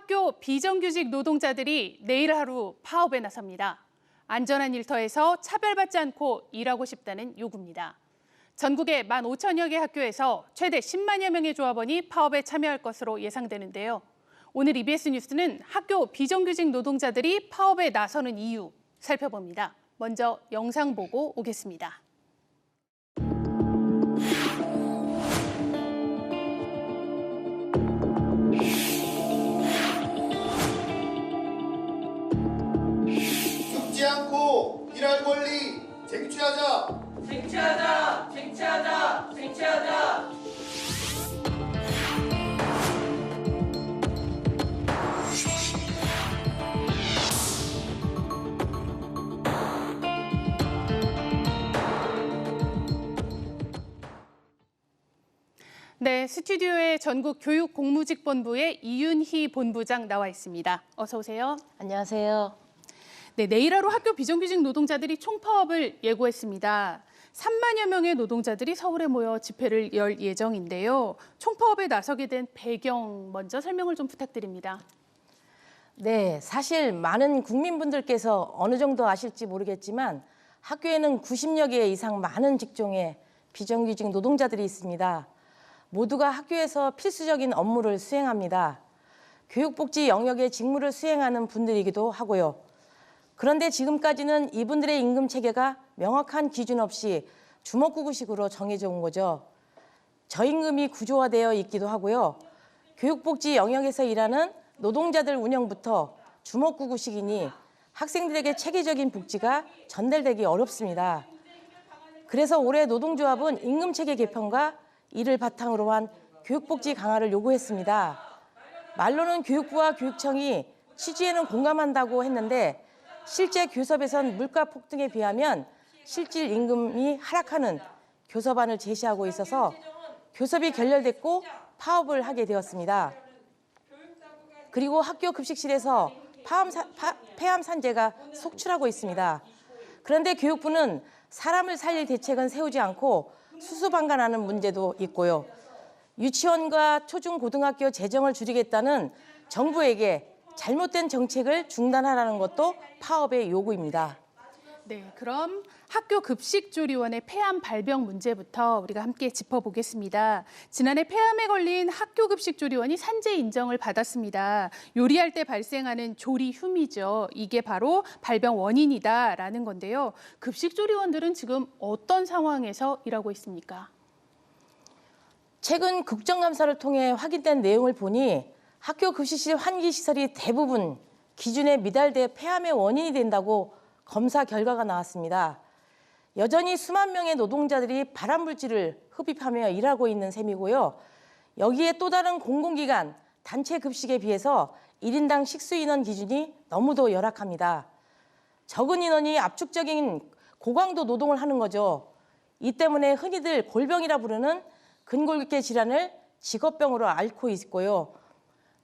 학교 비정규직 노동자들이 내일 하루 파업에 나섭니다. 안전한 일터에서 차별받지 않고 일하고 싶다는 요구입니다. 전국의 15,000여 개 학교에서 최대 10만여 명의 조합원이 파업에 참여할 것으로 예상되는데요. 오늘 EBS 뉴스는 학교 비정규직 노동자들이 파업에 나서는 이유 살펴봅니다. 먼저 영상 보고 오겠습니다. 죽지 않고 일할 권리 쟁취하자. 쟁취하자! 쟁취하자! 쟁취하자! 네, 스튜디오에 전국 교육공무직본부의 이윤희 본부장 나와 있습니다. 어서 오세요. 안녕하세요. 네, 내일 하루 학교 비정규직 노동자들이 총파업을 예고했습니다. 3만여 명의 노동자들이 서울에 모여 집회를 열 예정인데요. 총파업에 나서게 된 배경 먼저 설명을 좀 부탁드립니다. 네, 사실 많은 국민분들께서 어느 정도 아실지 모르겠지만 학교에는 90여 개 이상 많은 직종의 비정규직 노동자들이 있습니다. 모두가 학교에서 필수적인 업무를 수행합니다. 교육복지 영역의 직무를 수행하는 분들이기도 하고요. 그런데 지금까지는 이분들의 임금 체계가 명확한 기준 없이 주먹구구식으로 정해져 온 거죠. 저임금이 구조화되어 있기도 하고요. 교육복지 영역에서 일하는 노동자들 운영부터 주먹구구식이니 학생들에게 체계적인 복지가 전달되기 어렵습니다. 그래서 올해 노동조합은 임금체계 개편과 이를 바탕으로 한 교육복지 강화를 요구했습니다. 말로는 교육부와 교육청이 취지에는 공감한다고 했는데 실제 교섭에선 물가 폭등에 비하면 실질 임금이 하락하는 교섭안을 제시하고 있어서 교섭이 결렬됐고 파업을 하게 되었습니다. 그리고 학교 급식실에서 폐암 산재가 속출하고 있습니다. 그런데 교육부는 사람을 살릴 대책은 세우지 않고 수수방관하는 문제도 있고요. 유치원과 초중고등학교 재정을 줄이겠다는 정부에게 잘못된 정책을 중단하라는 것도 파업의 요구입니다. 네, 그럼 학교 급식조리원의 폐암 발병 문제부터 우리가 함께 짚어보겠습니다. 지난해 폐암에 걸린 학교 급식조리원이 산재 인정을 받았습니다. 요리할 때 발생하는 조리흉이죠. 이게 바로 발병 원인이다라는 건데요. 급식조리원들은 지금 어떤 상황에서 일하고 있습니까? 최근 국정감사를 통해 확인된 내용을 보니 학교 급식실 환기시설이 대부분 기준에 미달돼 폐암의 원인이 된다고 검사 결과가 나왔습니다. 여전히 수만 명의 노동자들이 발암물질을 흡입하며 일하고 있는 셈이고요. 여기에 또 다른 공공기관, 단체 급식에 비해서 1인당 식수인원 기준이 너무도 열악합니다. 적은 인원이 압축적인 고강도 노동을 하는 거죠. 이 때문에 흔히들 골병이라 부르는 근골격 질환을 직업병으로 앓고 있고요.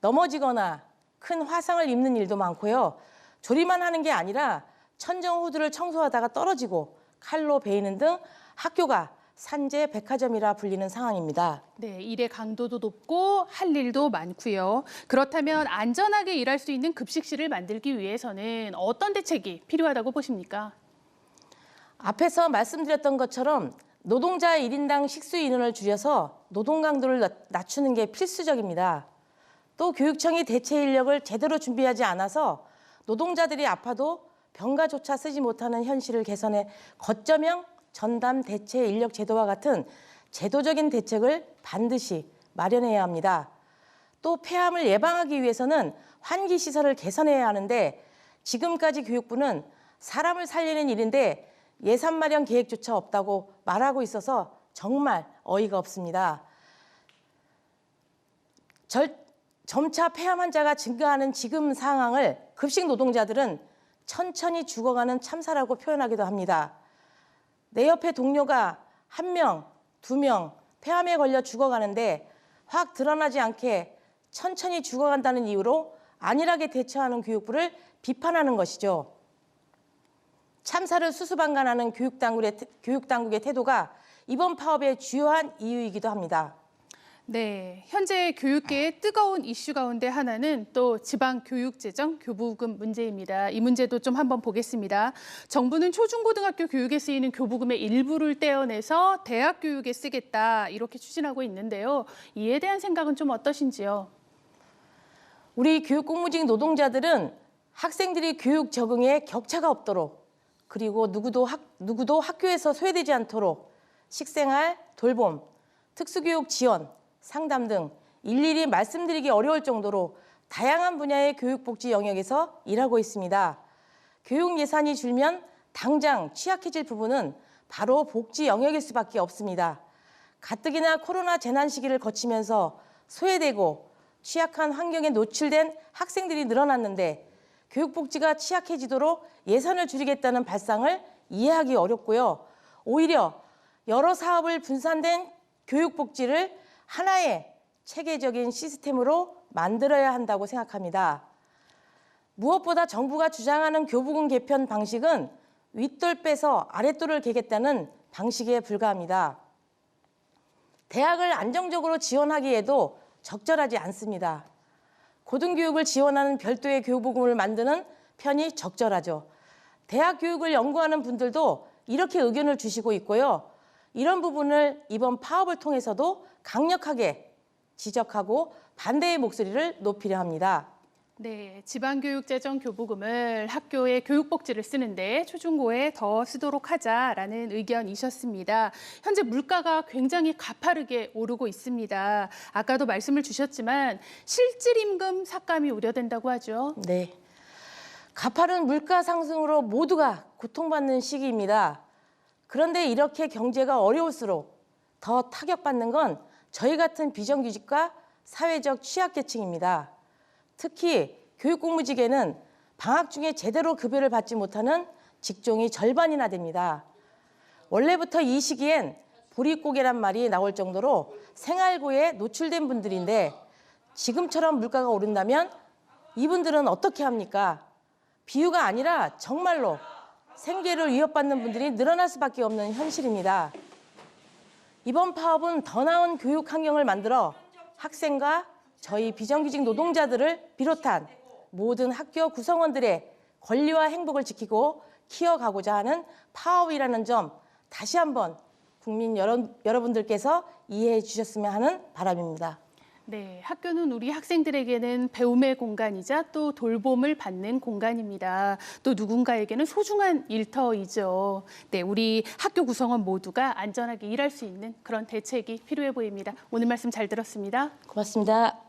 넘어지거나 큰 화상을 입는 일도 많고요. 조리만 하는 게 아니라 천정호두를 청소하다가 떨어지고 칼로 베이는 등 학교가 산재 백화점이라 불리는 상황입니다. 네, 일의 강도도 높고 할 일도 많고요. 그렇다면 안전하게 일할 수 있는 급식실을 만들기 위해서는 어떤 대책이 필요하다고 보십니까? 앞에서 말씀드렸던 것처럼 노동자 1인당 식수 인원을 줄여서 노동 강도를 낮추는 게 필수적입니다. 또 교육청이 대체 인력을 제대로 준비하지 않아서 노동자들이 아파도 병가조차 쓰지 못하는 현실을 개선해 거점형 전담 대체 인력 제도와 같은 제도적인 대책을 반드시 마련해야 합니다. 또 폐암을 예방하기 위해서는 환기시설을 개선해야 하는데 지금까지 교육부는 사람을 살리는 일인데 예산 마련 계획조차 없다고 말하고 있어서 정말 어이가 없습니다. 점차 폐암 환자가 증가하는 지금 상황을 급식 노동자들은 천천히 죽어가는 참사라고 표현하기도 합니다. 내 옆에 동료가 1명, 2명 폐암에 걸려 죽어가는데 확 드러나지 않게 천천히 죽어간다는 이유로 안일하게 대처하는 교육부를 비판하는 것이죠. 참사를 수수방관하는 교육당국의 태도가 이번 파업의 주요한 이유이기도 합니다. 네, 현재 교육계의 뜨거운 이슈 가운데 하나는 또 지방교육재정 교부금 문제입니다. 이 문제도 좀 한번 보겠습니다. 정부는 초중고등학교 교육에 쓰이는 교부금의 일부를 떼어내서 대학 교육에 쓰겠다 이렇게 추진하고 있는데요. 이에 대한 생각은 좀 어떠신지요? 우리 교육공무직 노동자들은 학생들이 교육 적응에 격차가 없도록 그리고 누구도 학교에서 소외되지 않도록 식생활, 돌봄, 특수교육 지원, 상담 등 일일이 말씀드리기 어려울 정도로 다양한 분야의 교육복지 영역에서 일하고 있습니다. 교육 예산이 줄면 당장 취약해질 부분은 바로 복지 영역일 수밖에 없습니다. 가뜩이나 코로나 재난 시기를 거치면서 소외되고 취약한 환경에 노출된 학생들이 늘어났는데 교육복지가 취약해지도록 예산을 줄이겠다는 발상을 이해하기 어렵고요. 오히려 여러 사업을 분산된 교육복지를 하나의 체계적인 시스템으로 만들어야 한다고 생각합니다. 무엇보다 정부가 주장하는 교부금 개편 방식은 윗돌 빼서 아랫돌을 개겠다는 방식에 불과합니다. 대학을 안정적으로 지원하기에도 적절하지 않습니다. 고등교육을 지원하는 별도의 교부금을 만드는 편이 적절하죠. 대학 교육을 연구하는 분들도 이렇게 의견을 주시고 있고요. 이런 부분을 이번 파업을 통해서도 강력하게 지적하고 반대의 목소리를 높이려 합니다. 네, 지방교육재정 교부금을 학교의 교육복지를 쓰는데 초중고에 더 쓰도록 하자라는 의견이셨습니다. 현재 물가가 굉장히 가파르게 오르고 있습니다. 아까도 말씀을 주셨지만 실질임금 삭감이 우려된다고 하죠. 네, 가파른 물가 상승으로 모두가 고통받는 시기입니다. 그런데 이렇게 경제가 어려울수록 더 타격받는 건 저희 같은 비정규직과 사회적 취약계층입니다. 특히 교육공무직에는 방학 중에 제대로 급여를 받지 못하는 직종이 절반이나 됩니다. 원래부터 이 시기엔 보릿고개란 말이 나올 정도로 생활고에 노출된 분들인데 지금처럼 물가가 오른다면 이분들은 어떻게 합니까? 비유가 아니라 정말로 생계를 위협받는 분들이 늘어날 수밖에 없는 현실입니다. 이번 파업은 더 나은 교육 환경을 만들어 학생과 저희 비정규직 노동자들을 비롯한 모든 학교 구성원들의 권리와 행복을 지키고 키워가고자 하는 파업이라는 점 다시 한번 국민 여러분들께서 이해해 주셨으면 하는 바람입니다. 네, 학교는 우리 학생들에게는 배움의 공간이자 또 돌봄을 받는 공간입니다. 또 누군가에게는 소중한 일터이죠. 네, 우리 학교 구성원 모두가 안전하게 일할 수 있는 그런 대책이 필요해 보입니다. 오늘 말씀 잘 들었습니다. 고맙습니다.